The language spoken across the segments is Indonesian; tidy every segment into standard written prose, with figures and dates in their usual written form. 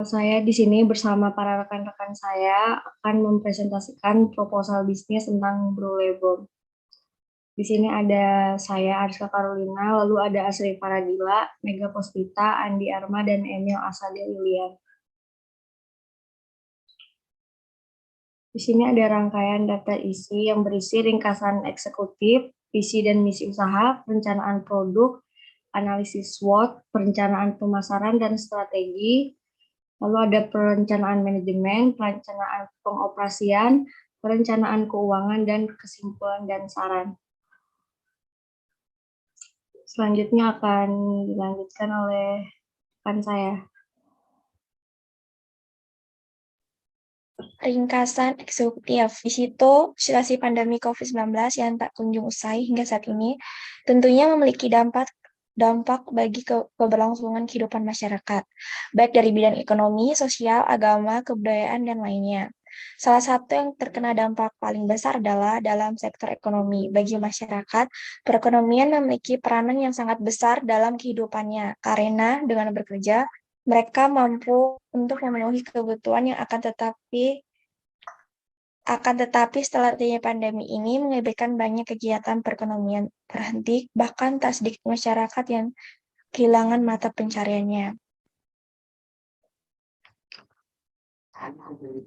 Saya di sini bersama para rekan-rekan saya akan mempresentasikan proposal bisnis tentang Brulebom. Di sini ada saya, Ariska Karolina, lalu ada Asri Faradila, Mega Pospita, Andi Arma, dan Emil Asadil Yulian. Di sini ada rangkaian data isi yang berisi ringkasan eksekutif, visi dan misi usaha, perencanaan produk, analisis SWOT, perencanaan pemasaran dan strategi. Lalu ada perencanaan manajemen, perencanaan pengoperasian, perencanaan keuangan, dan kesimpulan dan saran. Selanjutnya akan dilanjutkan oleh rekan saya. Ringkasan eksekutif. Di situ, situasi pandemi COVID-19 yang tak kunjung usai hingga saat ini tentunya memiliki dampak bagi keberlangsungan kehidupan masyarakat, baik dari bidang ekonomi, sosial, agama, kebudayaan, dan lainnya. Salah satu yang terkena dampak paling besar adalah dalam sektor ekonomi. Bagi masyarakat, perekonomian memiliki peranan yang sangat besar dalam kehidupannya, karena dengan bekerja, mereka mampu untuk memenuhi kebutuhan yang akan tetapi setelah adanya pandemi ini mengakibatkan banyak kegiatan perekonomian terhenti, bahkan tak sedikit masyarakat yang kehilangan mata pencariannya.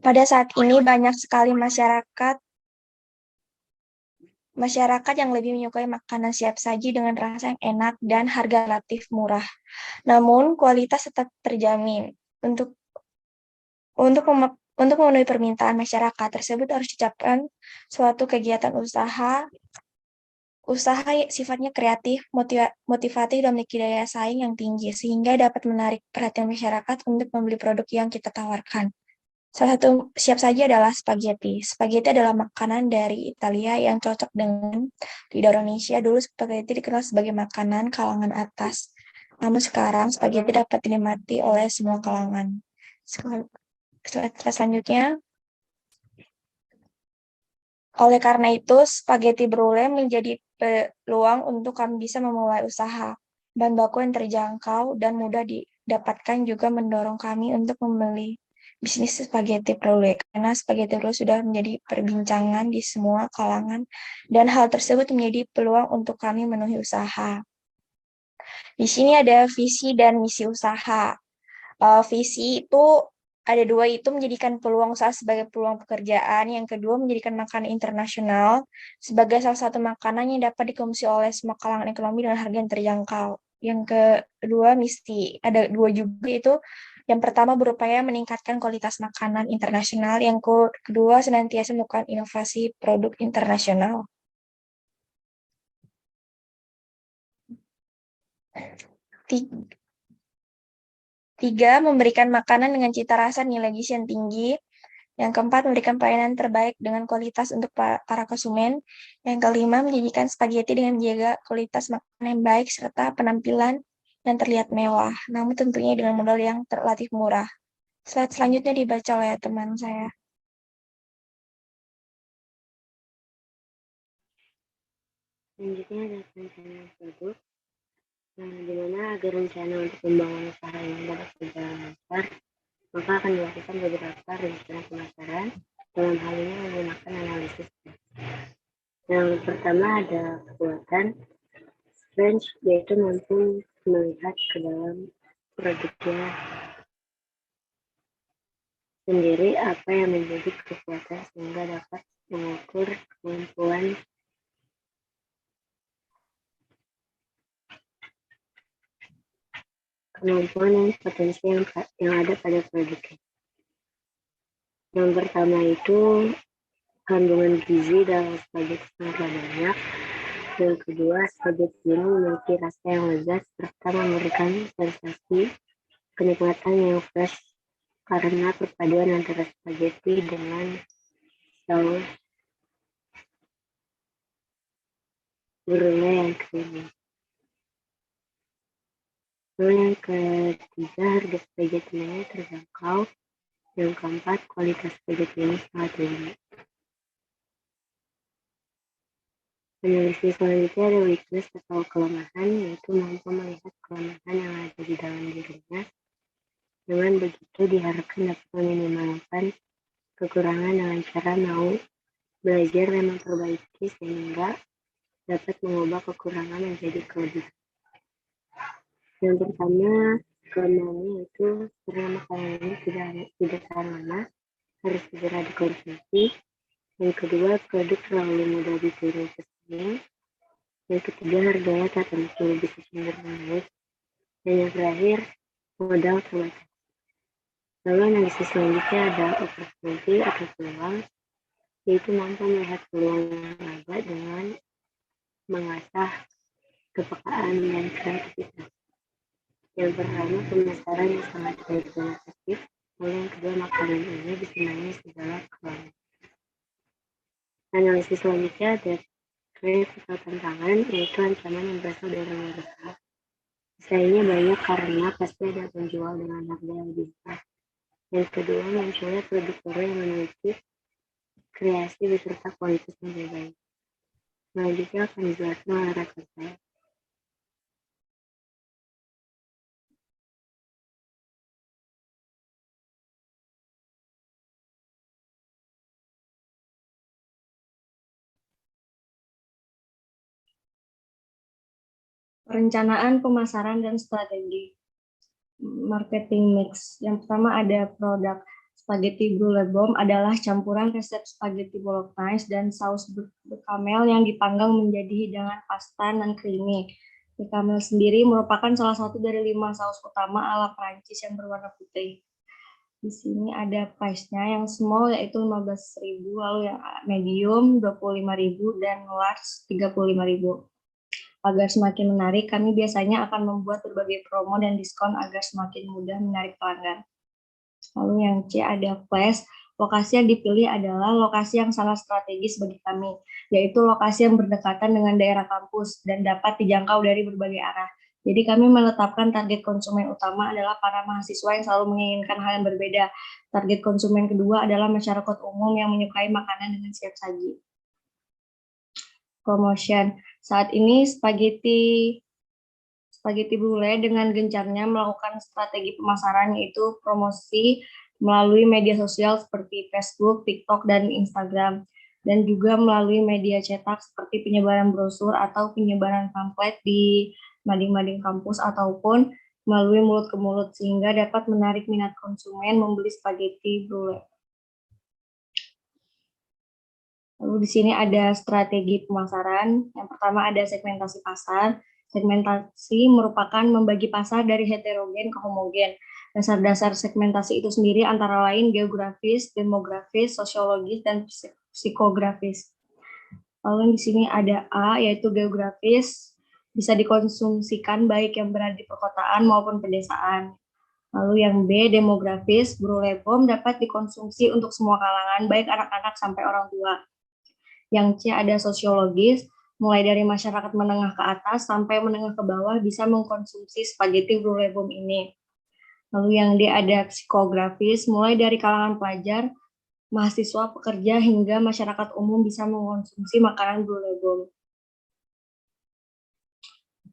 Pada saat ini banyak sekali masyarakat yang lebih menyukai makanan siap saji dengan rasa yang enak dan harga relatif murah. Namun kualitas tetap terjamin. Untuk memenuhi permintaan masyarakat tersebut harus dicapkan suatu kegiatan usaha sifatnya kreatif, motivatif, dan memiliki daya saing yang tinggi, sehingga dapat menarik perhatian masyarakat untuk membeli produk yang kita tawarkan. Salah satu siap saji adalah spaghetti. Spaghetti adalah makanan dari Italia yang cocok dengan lidah Indonesia. Dulu spaghetti dikenal sebagai makanan kalangan atas. Namun sekarang spaghetti dapat dinikmati oleh semua kalangan. Selanjutnya, oleh karena itu, spaghetti brulee menjadi peluang untuk kami bisa memulai usaha. Bahan baku yang terjangkau dan mudah didapatkan juga mendorong kami untuk membeli bisnis spaghetti brulee, karena spaghetti brulee sudah menjadi perbincangan di semua kalangan, dan hal tersebut menjadi peluang untuk kami memenuhi usaha. Di sini ada visi dan misi usaha. Visi itu ada dua, itu menjadikan peluang usaha sebagai peluang pekerjaan. Yang kedua, menjadikan makanan internasional sebagai salah satu makanan yang dapat dikonsumsi oleh semua kalangan ekonomi dengan harga yang terjangkau. Yang kedua, misi. Ada dua juga, itu yang pertama berupaya meningkatkan kualitas makanan internasional. Yang kedua, senantiasa melakukan inovasi produk internasional. Tiga, memberikan makanan dengan cita rasa nilai gizi yang tinggi. Yang keempat, memberikan pelayanan terbaik dengan kualitas untuk para konsumen. Yang kelima, menyajikan spaghetti dengan menjaga kualitas makanan yang baik serta penampilan yang terlihat mewah, namun tentunya dengan modal yang relatif murah. Slide selanjutnya dibaca oleh teman saya. Selanjutnya ada rencana produk, di mana agar rencana untuk pembangunan usaha yang dapat berjalan lancar, maka akan dilakukan beberapa rencana pemasaran, dalam hal ini menggunakan analisis. Yang pertama ada kekuatan strength, yaitu mampu melihat ke dalam produknya sendiri apa yang menjadi kekuatan sehingga dapat mengukur kemampuan dan potensi yang ada pada produknya. Yang pertama itu kandungan gizi dalam spaghetti sangatlah banyak. Yang kedua, spaghetti ini memiliki rasa yang lezat serta memberikan sensasi kenikmatan yang fresh karena perpaduan antara spaghetti dengan saus brulee yang creamy. Lalu yang ketiga, harga spaghetti ini terjangkau. Yang keempat, kualitas spaghetti ini sangat tinggi. Analisis selanjutnya ada weakness atau kelemahan, yaitu mampu melihat kelemahan yang ada di dalam dirinya, serta mampu mengatasi kelemahan tersebut. Yang kelima, ada strength, yaitu mampu melihat kekuatan yang ada pada dirinya sendiri. Yang keenam, ada potential, yaitu mampu melihat potensi yang ada pada produknya. Yang ketujuh, ada potential, yaitu mampu melihat potensi yang ada pada produknya. Yang kedelapan, ada Dengan begitu diharapkan dapat meminimalkan kekurangan dengan cara mau belajar dan memperbaiki sehingga dapat mengubah kekurangan menjadi kelebihan. Yang pertama, kelemahannya itu karena makanan ini tidak tahan lama, harus segera dikonsumsi. Yang kedua, produk terlalu mudah ditiru pesanan. Yang ketiga, harganya tak tentu, bisa cenderung naik. Dan yang terakhir, modal terbatas. Lalu analisis selanjutnya ada opportunity atau peluang, yaitu mampu melihat peluang yang ada dengan mengasah kepekaan dan kreativitas. Yang pertama, pemasaran yang sangat baik dan efektif. Lalu yang kedua, makanan ini disenangi segala kalangan. Analisis selanjutnya ada threat atau tantangan, yaitu ancaman yang berasal dari luar usaha. Sayangnya banyak karena pasti ada penjual dengan harga yang lebih besar. Yang kedua, munculnya produk baru yang memiliki kreasi beserta kualitas yang lebih baik. Selanjutnya akan dijelaskan oleh rekan saya. Perencanaan pemasaran dan strategi marketing mix. Yang pertama ada produk spaghetti brulee bomb adalah campuran resep spaghetti bolognese dan saus bechamel yang dipanggang menjadi hidangan pasta dan creamy. Bechamel sendiri merupakan salah satu dari 5 saus utama ala Prancis yang berwarna putih. Di sini ada price-nya, yang small yaitu 15.000, lalu yang medium 25.000 dan large 35.000. Agar semakin menarik, kami biasanya akan membuat berbagai promo dan diskon agar semakin mudah menarik pelanggan. Lalu yang C ada flash. Lokasi yang dipilih adalah lokasi yang sangat strategis bagi kami, yaitu lokasi yang berdekatan dengan daerah kampus dan dapat dijangkau dari berbagai arah. Jadi kami menetapkan target konsumen utama adalah para mahasiswa yang selalu menginginkan hal yang berbeda. Target konsumen kedua adalah masyarakat umum yang menyukai makanan dengan siap saji. Promotion. Saat ini spaghetti brulee dengan gencarnya melakukan strategi pemasaran, yaitu promosi melalui media sosial seperti Facebook, TikTok, dan Instagram, dan juga melalui media cetak seperti penyebaran brosur atau penyebaran pamflet di mading-mading kampus ataupun melalui mulut ke mulut sehingga dapat menarik minat konsumen membeli spaghetti brulee. Lalu di sini ada strategi pemasaran. Yang pertama ada segmentasi pasar. Segmentasi merupakan membagi pasar dari heterogen ke homogen. Dasar-dasar segmentasi itu sendiri antara lain geografis, demografis, sosiologis, dan psikografis. Lalu di sini ada A, yaitu geografis, bisa dikonsumsikan baik yang berada di perkotaan maupun pedesaan. Lalu yang B, demografis, brulee bomb dapat dikonsumsi untuk semua kalangan, baik anak-anak sampai orang tua. Yang C ada sosiologis, mulai dari masyarakat menengah ke atas sampai menengah ke bawah bisa mengkonsumsi spaghetti brulee bomb ini. Lalu yang D ada psikografis, mulai dari kalangan pelajar, mahasiswa, pekerja, hingga masyarakat umum bisa mengkonsumsi makanan brulee bomb.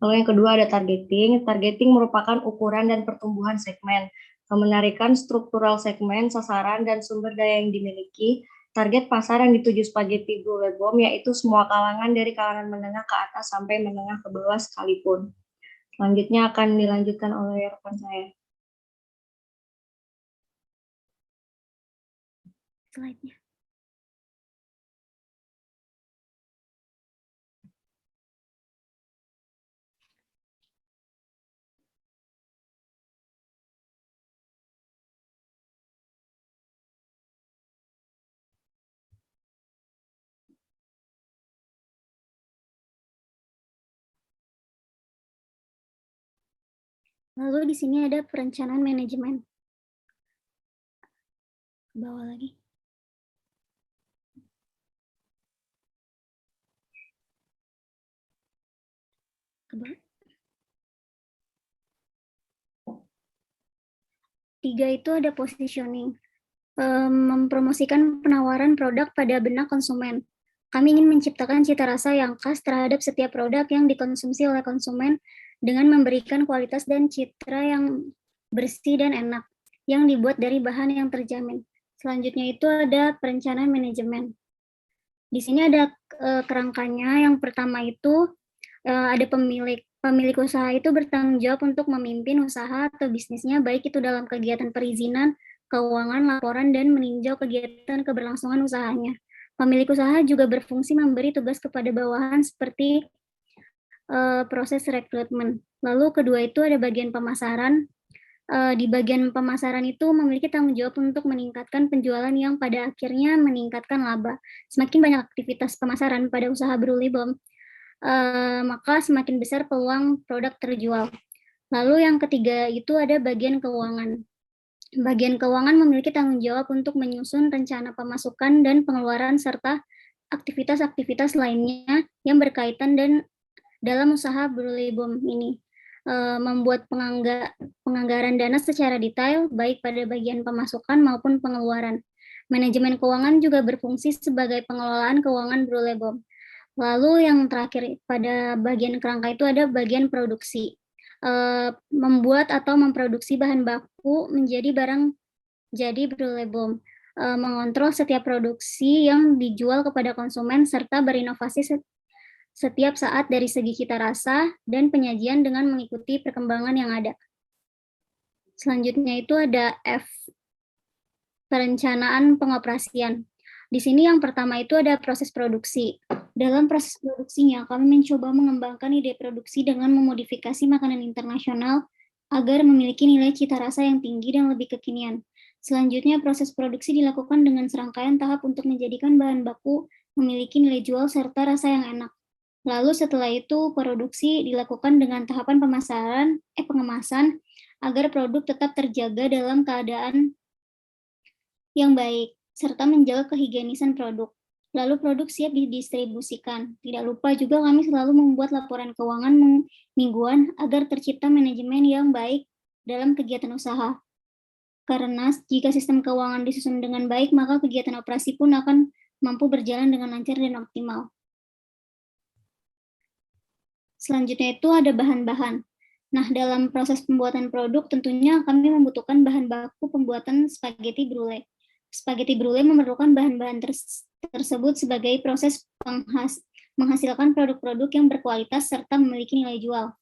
Lalu yang kedua ada targeting. Targeting merupakan ukuran dan pertumbuhan segmen, kemenarikan struktural segmen, sasaran, dan sumber daya yang dimiliki. Target pasar yang dituju spaghetti brulee bomb yaitu semua kalangan dari kalangan menengah ke atas sampai menengah ke bawah sekalipun. Selanjutnya akan dilanjutkan oleh rekan saya. Slide-nya. Lalu di sini ada perencanaan manajemen. Ke bawah lagi. Ke bawah. 3 itu ada positioning. Mempromosikan penawaran produk pada benak konsumen. Kami ingin menciptakan cita rasa yang khas terhadap setiap produk yang dikonsumsi oleh konsumen dengan memberikan kualitas dan citra yang bersih dan enak. yang dibuat dari bahan yang terjamin. Selanjutnya itu ada perencanaan manajemen. Di sini ada kerangkanya. Yang pertama itu ada pemilik usaha itu bertanggung jawab untuk memimpin usaha atau bisnisnya, baik itu dalam kegiatan perizinan, keuangan, laporan, dan meninjau kegiatan keberlangsungan usahanya. Pemilik usaha juga berfungsi memberi tugas kepada bawahan seperti proses rekrutmen. Lalu kedua itu ada bagian pemasaran. Di bagian pemasaran itu memiliki tanggung jawab untuk meningkatkan penjualan yang pada akhirnya meningkatkan laba. Semakin banyak aktivitas pemasaran pada usaha Brule Bom, maka semakin besar peluang produk terjual. Lalu yang ketiga itu ada bagian keuangan. Bagian keuangan memiliki tanggung jawab untuk menyusun rencana pemasukan dan pengeluaran serta aktivitas-aktivitas lainnya yang berkaitan dan dalam usaha Brule Bom ini. Membuat penganggaran dana secara detail, baik pada bagian pemasukan maupun pengeluaran. Manajemen keuangan juga berfungsi sebagai pengelolaan keuangan Brule Bom. Lalu yang terakhir pada bagian kerangka itu ada bagian produksi. Membuat atau memproduksi bahan baku menjadi barang jadi Brule Bom. Mengontrol setiap produksi yang dijual kepada konsumen serta berinovasi setiap saat dari segi cita rasa dan penyajian dengan mengikuti perkembangan yang ada. Selanjutnya itu ada F, perencanaan pengoperasian. Di sini yang pertama itu ada proses produksi. Dalam proses produksinya, kami mencoba mengembangkan ide produksi dengan memodifikasi makanan internasional agar memiliki nilai cita rasa yang tinggi dan lebih kekinian. Selanjutnya, proses produksi dilakukan dengan serangkaian tahap untuk menjadikan bahan baku memiliki nilai jual serta rasa yang enak. Lalu setelah itu produksi dilakukan dengan tahapan pengemasan agar produk tetap terjaga dalam keadaan yang baik serta menjaga kehigienisan produk. Lalu produk siap didistribusikan. Tidak lupa juga kami selalu membuat laporan keuangan mingguan agar tercipta manajemen yang baik dalam kegiatan usaha. Karena jika sistem keuangan disusun dengan baik, maka kegiatan operasi pun akan mampu berjalan dengan lancar dan optimal. Selanjutnya itu ada bahan-bahan. Nah, dalam proses pembuatan produk tentunya kami membutuhkan bahan baku pembuatan spaghetti Brule. Spaghetti Brule memerlukan bahan-bahan tersebut sebagai proses menghasilkan produk-produk yang berkualitas serta memiliki nilai jual.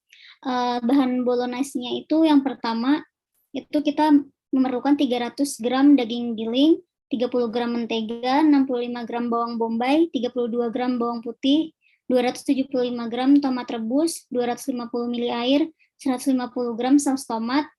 Bahan bolognese-nya itu yang pertama, itu kita memerlukan 300 gram daging giling, 30 gram mentega, 65 gram bawang bombay, 32 gram bawang putih, 275 gram tomat rebus, 250 ml air, 150 gram saus tomat,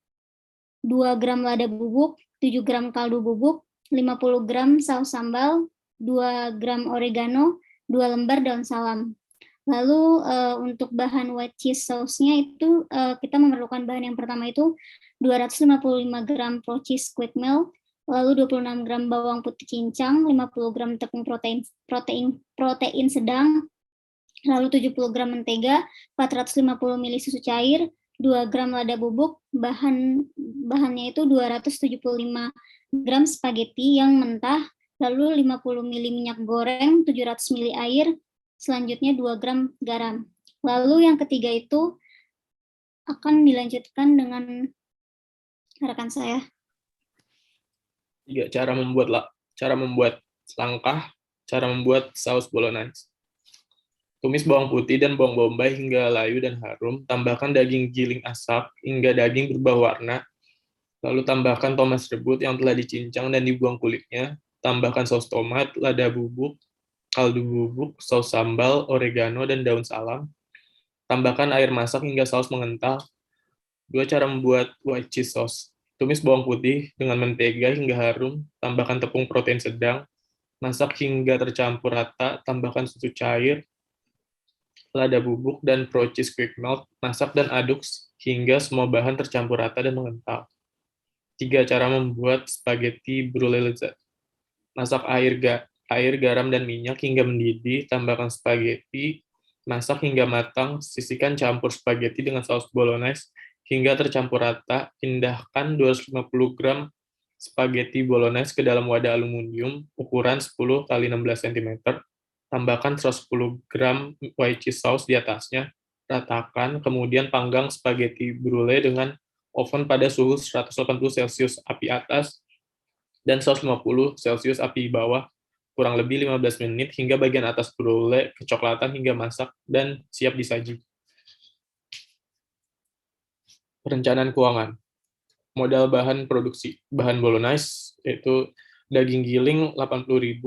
2 gram lada bubuk, 7 gram kaldu bubuk, 50 gram saus sambal, 2 gram oregano, 2 lembar daun salam. Lalu untuk bahan white cheese sauce-nya itu kita memerlukan bahan yang pertama itu 255 gram pro cheese quick melt, lalu 26 gram bawang putih cincang, 50 gram tepung protein sedang, lalu 70 gram mentega, 450 ml susu cair, 2 gram lada bubuk, bahannya itu 275 gram spaghetti yang mentah, lalu 50 ml minyak goreng, 700 ml air, selanjutnya 2 gram garam. Lalu yang ketiga itu akan dilanjutkan dengan rekan saya. Cara membuat langkah, cara membuat saus bolognese. Tumis bawang putih dan bawang bombay hingga layu dan harum, tambahkan daging giling asap hingga daging berubah warna, lalu tambahkan tomat rebus yang telah dicincang dan dibuang kulitnya, tambahkan saus tomat, lada bubuk, kaldu bubuk, saus sambal, oregano, dan daun salam. Tambahkan air masak hingga saus mengental. 2 cara membuat white cheese sauce. Tumis bawang putih dengan mentega hingga harum, tambahkan tepung protein sedang, masak hingga tercampur rata, tambahkan susu cair, lada bubuk, dan pro cheese quick melt, masak dan aduk hingga semua bahan tercampur rata dan mengental. 3 cara membuat spaghetti brulee lezat. Masak air, garam, dan minyak hingga mendidih, tambahkan spaghetti, masak hingga matang, sisihkan campur spaghetti dengan saus bolognese hingga tercampur rata, pindahkan 250 gram spaghetti bolognese ke dalam wadah aluminium ukuran 10 x 16 cm, tambahkan 110 gram white cheese sauce di atasnya, ratakan, kemudian panggang spaghetti brulee dengan oven pada suhu 180 Celcius api atas dan 150 Celcius api bawah kurang lebih 15 menit hingga bagian atas brule kecoklatan hingga masak dan siap disaji. Perencanaan keuangan. Modal bahan produksi. Bahan bolognese yaitu daging giling 80.000,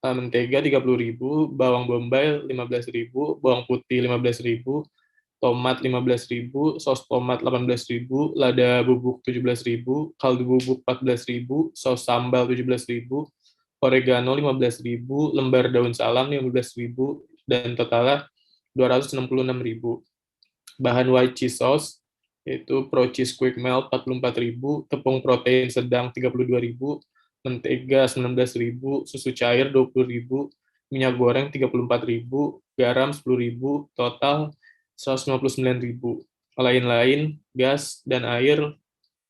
mentega 30.000, bawang bombay 15.000, bawang putih 15.000, tomat 15.000, sos tomat 18.000, lada bubuk 17.000, kaldu bubuk 14.000, saus sambal 17.000, oregano 15.000, lembar daun salam 15.000, dan totalnya 266.000. Bahan white cheese sauce yaitu pro cheese quick melt 44.000, tepung protein sedang 32.000, mentega 19.000, susu cair 20.000, minyak goreng 34.000, garam 10.000, total 159.000. Lain-lain, gas dan air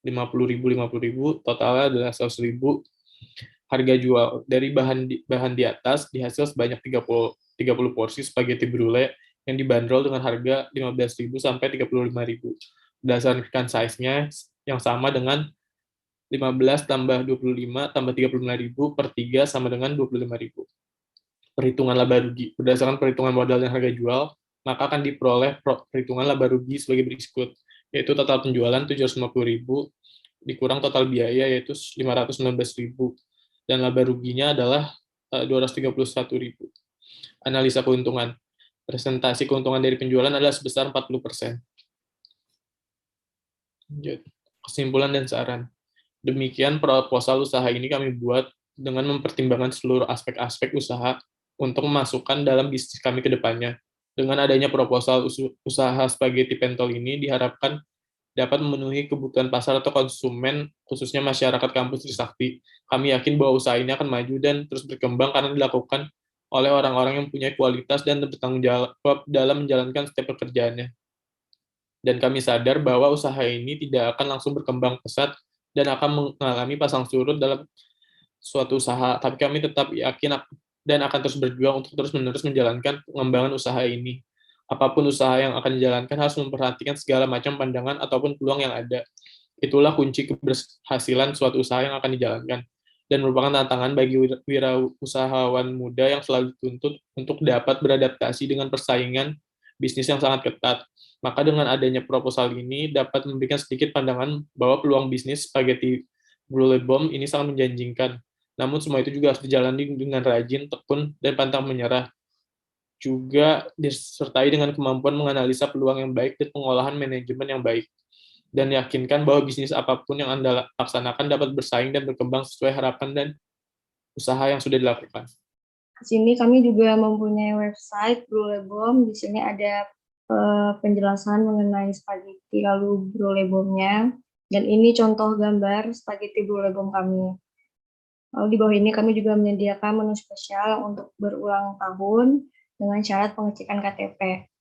50.000, totalnya adalah 100.000. Harga jual dari bahan di atas dihasil sebanyak 30 porsi spaghetti brulee yang dibanderol dengan harga 15.000 sampai 35.000. Berdasarkan size-nya yang sama dengan 15 tambah 25 tambah 35.000 per 3 sama dengan 25.000. Perhitungan laba rugi. Berdasarkan perhitungan modal dan harga jual, maka akan diperoleh perhitungan laba rugi sebagai berikut, yaitu total penjualan 750.000 dikurang total biaya yaitu 519.000 dan laba ruginya adalah 231.000. Analisa keuntungan. Presentasi keuntungan dari penjualan adalah sebesar 40%. Kesimpulan dan saran. Demikian proposal usaha ini kami buat dengan mempertimbangkan seluruh aspek-aspek usaha untuk memasukkan dalam bisnis kami ke depannya. Dengan adanya proposal usaha spaghetti pentol ini diharapkan dapat memenuhi kebutuhan pasar atau konsumen, khususnya masyarakat kampus Trisakti. Kami yakin bahwa usaha ini akan maju dan terus berkembang karena dilakukan oleh orang-orang yang punya kualitas dan bertanggung jawab dalam menjalankan setiap pekerjaannya. Dan kami sadar bahwa usaha ini tidak akan langsung berkembang pesat dan akan mengalami pasang surut dalam suatu usaha, tapi kami tetap yakin dan akan terus berjuang untuk terus-menerus menjalankan pengembangan usaha ini. Apapun usaha yang akan dijalankan harus memperhatikan segala macam pandangan ataupun peluang yang ada. Itulah kunci keberhasilan suatu usaha yang akan dijalankan, dan merupakan tantangan bagi wirausahawan muda yang selalu dituntut untuk dapat beradaptasi dengan persaingan bisnis yang sangat ketat. Maka dengan adanya proposal ini dapat memberikan sedikit pandangan bahwa peluang bisnis spaghetti brulee bomb ini sangat menjanjikan. Namun semua itu juga harus dijalani dengan rajin, tekun, dan pantang menyerah. Juga disertai dengan kemampuan menganalisa peluang yang baik dan pengolahan manajemen yang baik. Dan yakinkan bahwa bisnis apapun yang Anda laksanakan dapat bersaing dan berkembang sesuai harapan dan usaha yang sudah dilakukan. Di sini kami juga mempunyai website Brulee Bomb. Di sini ada penjelasan mengenai spaghetti lalu brulee bomb-nya, dan ini contoh gambar spaghetti brulee bomb kami. Lalu di bawah ini kami juga menyediakan menu spesial untuk berulang tahun dengan syarat pengecekan KTP.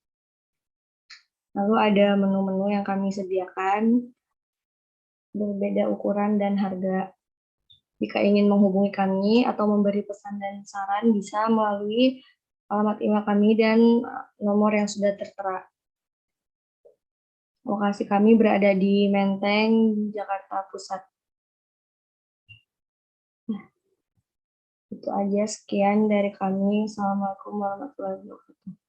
Lalu ada menu-menu yang kami sediakan berbeda ukuran dan harga. Jika ingin menghubungi kami atau memberi pesan dan saran bisa melalui alamat email kami dan nomor yang sudah tertera. Lokasi kami berada di Menteng, Jakarta Pusat. Nah, itu aja, sekian dari kami. Assalamualaikum warahmatullahi wabarakatuh.